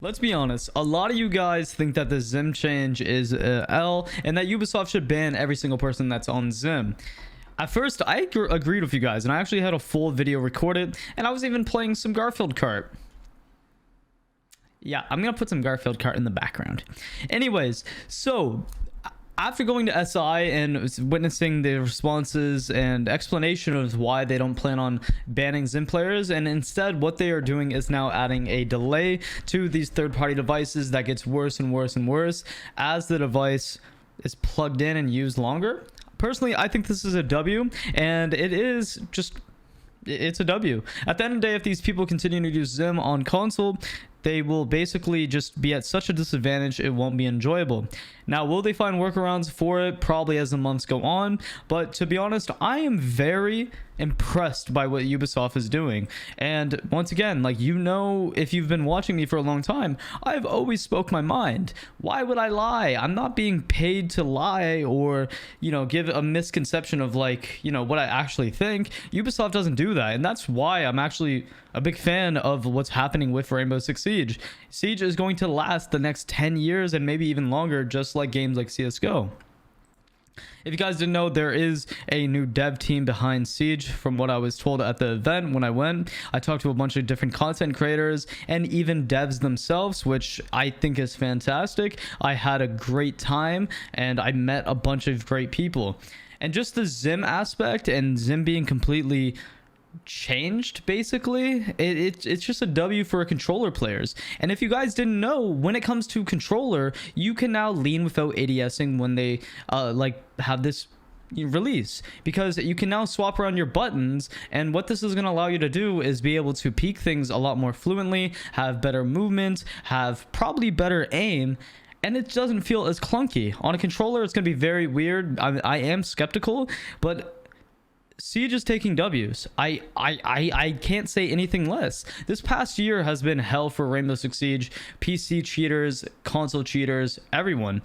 Let's be honest, a lot of you guys think that the Xim change is L and that Ubisoft should ban every single person that's on Xim. At first, I agreed with you guys, and I actually had a full video recorded, and I was even playing some Garfield Kart. Yeah, I'm gonna put some Garfield Kart in the background. Anyways, so after going to SI and witnessing the responses and explanation of why they don't plan on banning Xim players, and instead what they are doing is now adding a delay to these third-party devices that gets worse and worse and worse as the device is plugged in and used longer. Personally, I think this is a W, and it's a W. At the end of the day, if these people continue to use Xim on console, they will basically just be at such a disadvantage, it won't be enjoyable. Now, will they find workarounds for it? Probably as the months go on. But to be honest, I am very impressed by what Ubisoft is doing. And once again, like, you know, if you've been watching me for a long time, I've always spoke my mind. Why would I lie? I'm not being paid to lie or, you know, give a misconception of, like, you know, what I actually think. Ubisoft doesn't do that. And that's why I'm actually a big fan of what's happening with Rainbow Six Siege. Siege is going to last the next 10 years and maybe even longer, just like games like CSGO. If you guys didn't know, there is a new dev team behind Siege. From what I was told at the event when I went, I talked to a bunch of different content creators and even devs themselves, which I think is fantastic. I had a great time and I met a bunch of great people. And just the Xim aspect and Xim being completely changed, basically, it's just a W for controller players. And if you guys didn't know, when it comes to controller, you can now lean without ADSing when they like have this release, because you can now swap around your buttons, and what this is going to allow you to do is be able to peek things a lot more fluently, have better movement, have probably better aim, and it doesn't feel as clunky. On a controller, it's going to be very weird. I am skeptical, but Siege is taking W's. I can't say anything less. This past year has been hell for Rainbow Six Siege, PC cheaters, console cheaters, everyone.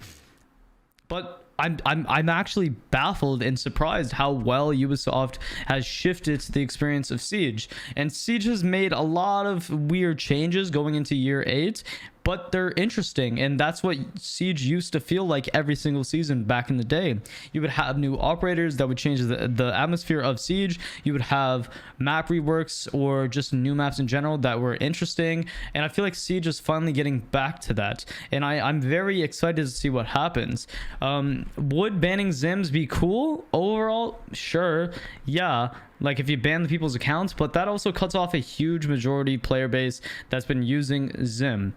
But I'm actually baffled and surprised how well Ubisoft has shifted the experience of Siege. And Siege has made a lot of weird changes going into year 8, but they're interesting, and that's what Siege used to feel like every single season back in the day. You would have new operators that would change the atmosphere of Siege. You would have map reworks or just new maps in general that were interesting, and I feel like Siege is finally getting back to that, and I'm very excited to see what happens. Would banning Xims be cool overall? Sure, yeah, like if you ban the people's accounts, but that also cuts off a huge majority player base that's been using Xim.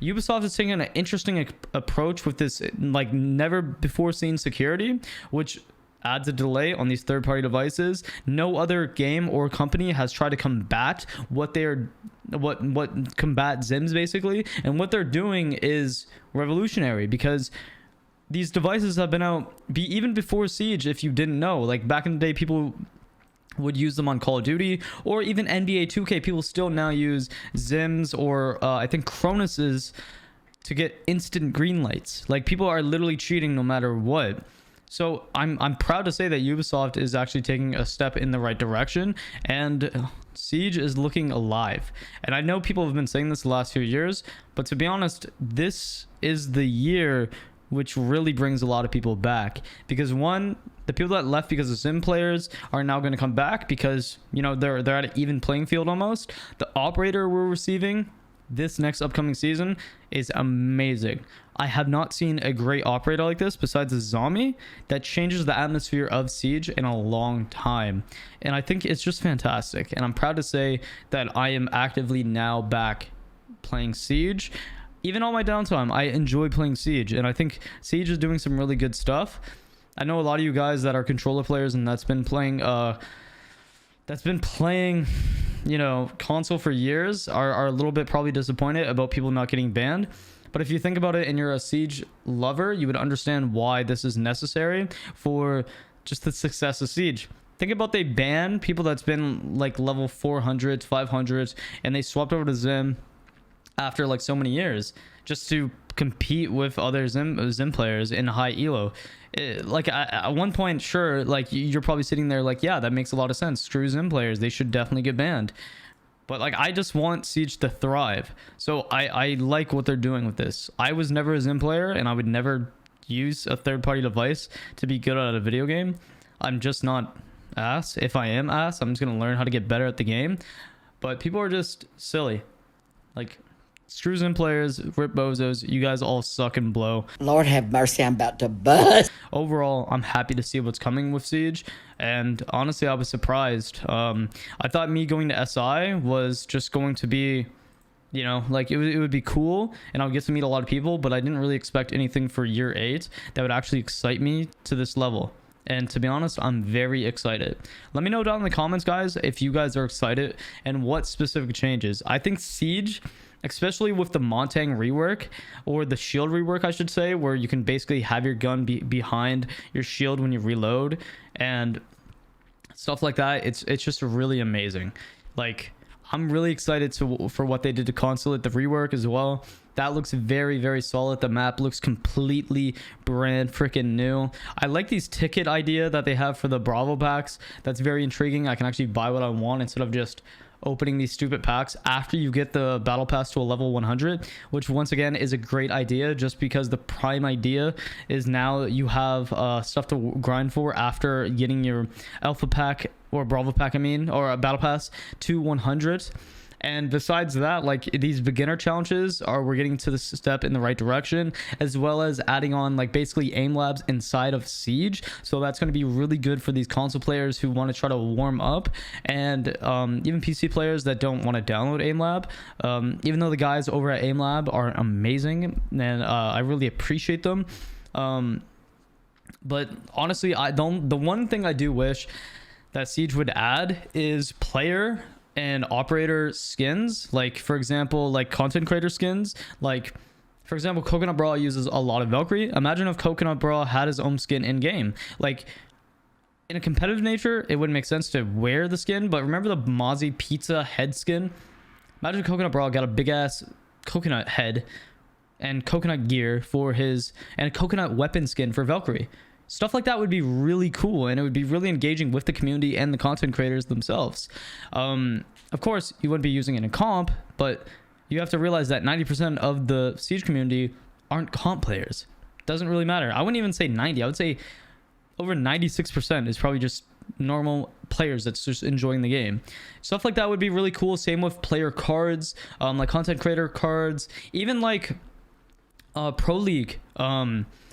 Ubisoft is taking an interesting approach with this, like, never before seen security, which adds a delay on these third-party devices. No other game or company has tried to combat what combat Xims, basically, and what they're doing is revolutionary, because these devices have been out even before Siege. If you didn't know, like back in the day, people would use them on Call of Duty or even NBA 2K. People still now use Xims or I think Cronus's to get instant green lights. Like, people are literally cheating no matter what. So I'm proud to say that Ubisoft is actually taking a step in the right direction, and Siege is looking alive. And I know people have been saying this the last few years, but to be honest, this is the year which really brings a lot of people back, because one, the people that left because of Xim players are now going to come back because, you know, they're at an even playing field almost. The operator we're receiving this next upcoming season is amazing. I have not seen a great operator like this besides a zombie that changes the atmosphere of Siege in a long time, and I think it's just fantastic. And I'm proud to say that I am actively now back playing Siege. Even on my downtime, I enjoy playing Siege, and I think Siege is doing some really good stuff. I know a lot of you guys that are controller players and that's been playing you know, console for years are a little bit probably disappointed about people not getting banned. But if you think about it and you're a Siege lover, you would understand why this is necessary for just the success of Siege. Think about, they ban people that's been like level 400, 500, and they swapped over to Xim after like so many years just to compete with other Xim players in high elo. Like at one point, sure, like you're probably sitting there like, yeah, that makes a lot of sense. Screw Xim players, they should definitely get banned. But like, I just want Siege to thrive. So I like what they're doing with this. I was never a Xim player, and I would never use a third-party device to be good at a video game. I'm just not ass. If I am ass, I'm just gonna learn how to get better at the game. But people are just silly. Like, screw Xim players, rip bozos. You guys all suck and blow. Lord have mercy, I'm about to bust. Overall, I'm happy to see what's coming with Siege, and honestly, I was surprised. I thought me going to SI was just going to be, you know, like it would be cool, and I'll get to meet a lot of people, but I didn't really expect anything for year 8 that would actually excite me to this level. And to be honest, I'm very excited. Let me know down in the comments, guys, if you guys are excited and what specific changes. I think Siege, especially with the Montang rework, or the shield rework, I should say, where you can basically have your gun be behind your shield when you reload and stuff like that, it's just really amazing. Like, I'm really excited for what they did to Consulate, the rework as well. That looks very, very solid. The map looks completely brand freaking new. I like these ticket idea that they have for the Bravo packs. That's very intriguing. I can actually buy what I want instead of just opening these stupid packs after you get the battle pass to a level 100, which once again is a great idea, just because the prime idea is now you have stuff to grind for after getting your alpha pack, or Bravo pack, I mean, or a battle pass to 100. And besides that, like, these beginner challenges we're getting to the step in the right direction, as well as adding on like basically aim labs inside of Siege. So that's going to be really good for these console players who want to try to warm up, and even PC players that don't want to download aim lab. Even though the guys over at aim lab are amazing, and I really appreciate them. But honestly, the one thing I do wish that Siege would add is player and operator skins. Like, for example, like content creator skins. Like, for example, Coconut Bra uses a lot of Valkyrie. Imagine if Coconut Bra had his own skin in game. Like, in a competitive nature, it wouldn't make sense to wear the skin, but remember the Mozzie pizza head skin? Imagine Coconut Bra got a big ass coconut head and coconut gear for his, and a coconut weapon skin for Valkyrie. Stuff like that would be really cool, and it would be really engaging with the community and the content creators themselves. Of course, you wouldn't be using it in comp, but you have to realize that 90% of the Siege community aren't comp players. Doesn't really matter. I wouldn't even say 90. I would say over 96% is probably just normal players that's just enjoying the game. Stuff like that would be really cool. Same with player cards, like content creator cards, even like Pro League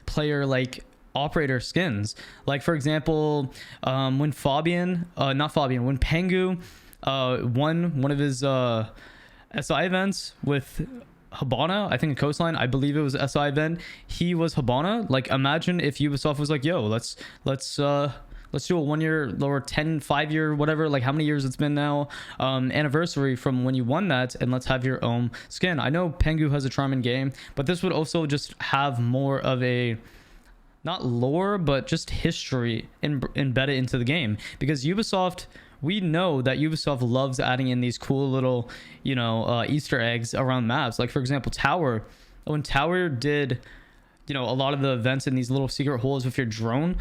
player like operator skins. Like, for example, when when Pengu won one of his SI events with Habana, I think in Coastline, I believe it was SI event, he was Habana. Like, imagine if Ubisoft was like, yo, let's do a 1 year or 5 year, whatever, like how many years it's been now, anniversary from when you won that, and let's have your own skin. I know Pengu has a charm in game, but this would also just have more of a, not lore, but just history embedded into the game. Because Ubisoft, we know that Ubisoft loves adding in these cool little, you know, Easter eggs around maps. Like, for example, Tower. When Tower did, you know, a lot of the events in these little secret holes with your drone,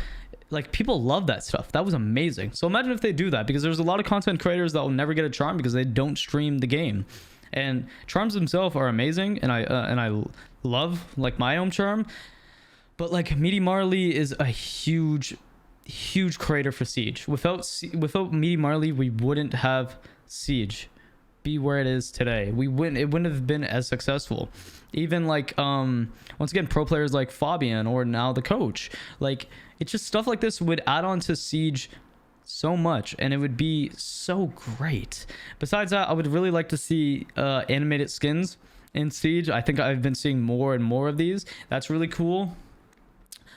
like, people love that stuff. That was amazing. So imagine if they do that, because there's a lot of content creators that will never get a charm because they don't stream the game. And charms themselves are amazing, and I love like my own charm. But like, Meaty Marley is a huge creator for Siege. Without Meaty Marley, we wouldn't have Siege be where it is today. It wouldn't have been as successful. Even like once again, pro players like Fabian, or now the coach. Like, it's just stuff like this would add on to Siege so much, and it would be so great. Besides that, I would really like to see animated skins in Siege. I think I've been seeing more and more of these. That's really cool.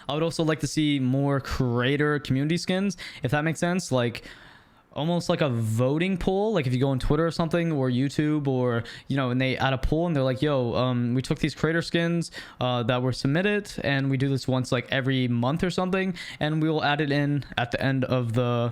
I would also like to see more creator community skins, if that makes sense. Like, almost like a voting poll. Like, if you go on Twitter or something, or YouTube, or, you know, and they add a poll and they're like, yo, we took these creator skins that were submitted, and we do this once like every month or something, and we will add it in at the end of the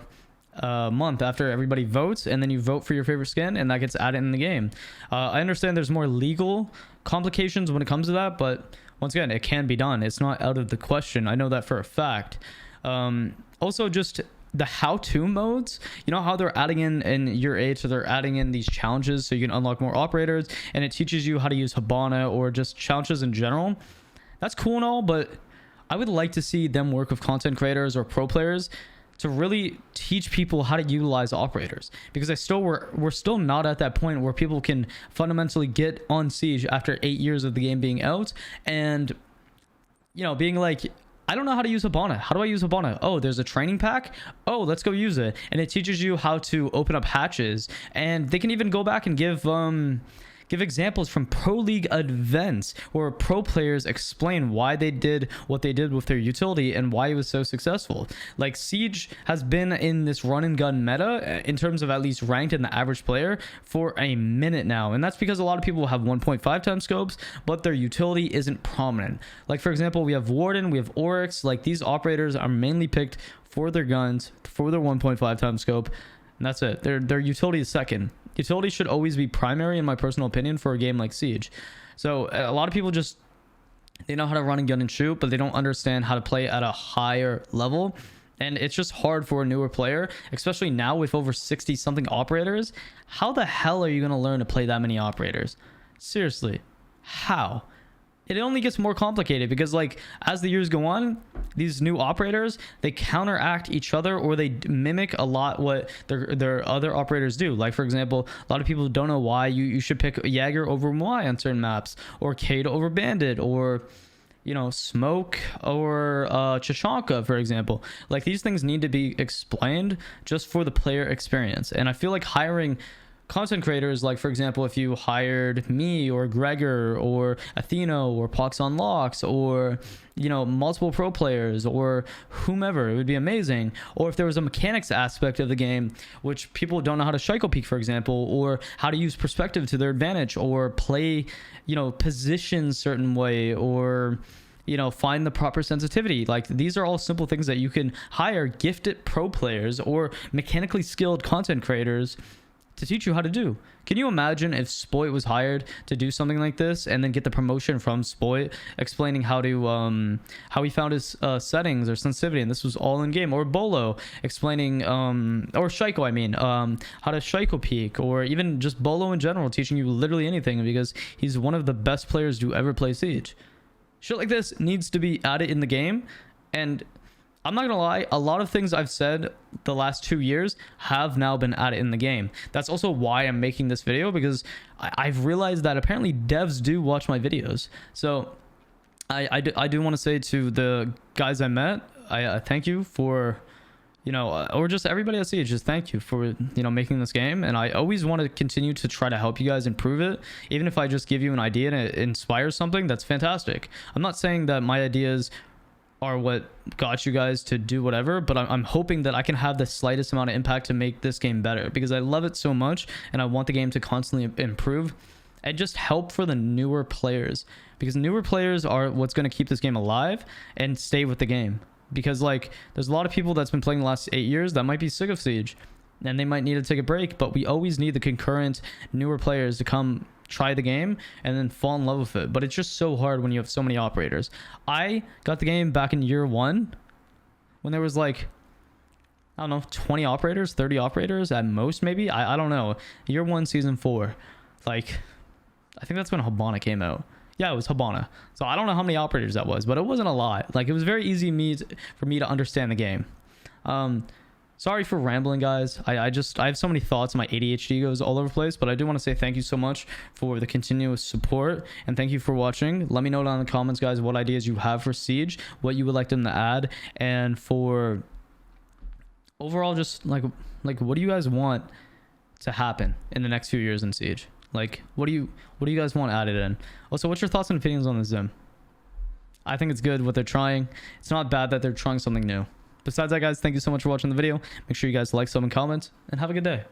month after everybody votes, and then you vote for your favorite skin, and that gets added in the game. I understand there's more legal complications when it comes to that, but once again, it can be done. It's not out of the question. I know that for a fact. Also, just the how-to modes, you know how they're adding in year 8, so they're adding in these challenges so you can unlock more operators, and it teaches you how to use Hibana or just challenges in general. That's cool and all, but I would like to see them work with content creators or pro players to really teach people how to utilize operators, because we're still not at that point where people can fundamentally get on Siege after 8 years of the game being out and, you know, being like, I don't know how to use Hibana. How do I use Hibana? Oh, there's a training pack. Oh, let's go use it. And it teaches you how to open up hatches, and they can even go back and give examples from pro league events where pro players explain why they did what they did with their utility and why it was so successful. Like, Siege has been in this run and gun meta in terms of at least ranked in the average player for a minute now, and that's because a lot of people have 1.5 times scopes, but their utility isn't prominent. Like, for example, we have Warden, we have Oryx. Like, these operators are mainly picked for their guns, for their 1.5 times scope, and that's it. Their utility is second. Utility should always be primary, in my personal opinion, for a game like Siege. So a lot of people just, they know how to run and gun and shoot, but they don't understand how to play at a higher level. And it's just hard for a newer player, especially now with over 60 something operators. How the hell are you going to learn to play that many operators? Seriously, how? It only gets more complicated because, like, as the years go on, these new operators, they counteract each other, or they mimic a lot what their other operators do. Like, for example, a lot of people don't know why you should pick Jaeger over Moai on certain maps, or Kade over Bandit, or, you know, Smoke or Chachanka, for example. Like, these things need to be explained just for the player experience. And I feel like hiring content creators, like, for example, if you hired me or Gregor or Atheno or Pox Unlocks, or, you know, multiple pro players or whomever, it would be amazing. Or if there was a mechanics aspect of the game which people don't know how to Shaiko peek, for example, or how to use perspective to their advantage, or play, you know, position certain way, or, you know, find the proper sensitivity. Like, these are all simple things that you can hire gifted pro players or mechanically skilled content creators to teach you how to do. Can you imagine if Spoit was hired to do something like this, and then get the promotion from Spoit explaining how to how he found his settings or sensitivity, and this was all in game? Or Bolo explaining or Shaiko, I mean, how to Shaiko peek, or even just Bolo in general teaching you literally anything, because he's one of the best players to ever play Siege. Shit like this needs to be added in the game. And I'm not gonna lie, a lot of things I've said the last 2 years have now been added in the game. That's also why I'm making this video, because I've realized that apparently devs do watch my videos. So I do want to say to the guys I met, I thank you for, you know, or just everybody I see, just thank you for, you know, making this game. And I always want to continue to try to help you guys improve it. Even if I just give you an idea and it inspires something, that's fantastic. I'm not saying that my ideas are what got you guys to do whatever, but I'm hoping that I can have the slightest amount of impact to make this game better, because I love it so much and I want the game to constantly improve and just help for the newer players, because newer players are what's going to keep this game alive and stay with the game. Because, like, there's a lot of people that's been playing the last 8 years that might be sick of Siege and they might need to take a break, but we always need the concurrent newer players to come try the game and then fall in love with it. But it's just so hard when you have so many operators. I got the game back in year 1 when there was, like, I don't know, 20 operators, 30 operators at most, maybe. I don't know. Year 1, season 4. Like, I think that's when Hibana came out. Yeah, it was Hibana. So I don't know how many operators that was, but it wasn't a lot. Like, it was very easy for me to understand the game. Sorry for rambling, guys. I have so many thoughts. My ADHD goes all over the place, but I do want to say thank you so much for the continuous support, and thank you for watching. Let me know down in the comments, guys, what ideas you have for Siege, what you would like them to add, and for overall, just like what do you guys want to happen in the next few years in Siege? Like, what do you guys want added in? Also, what's your thoughts and opinions on the Xim? I think it's good what they're trying. It's not bad that they're trying something new. Besides that, guys, thank you so much for watching the video. Make sure you guys like, sub, and comment, and have a good day.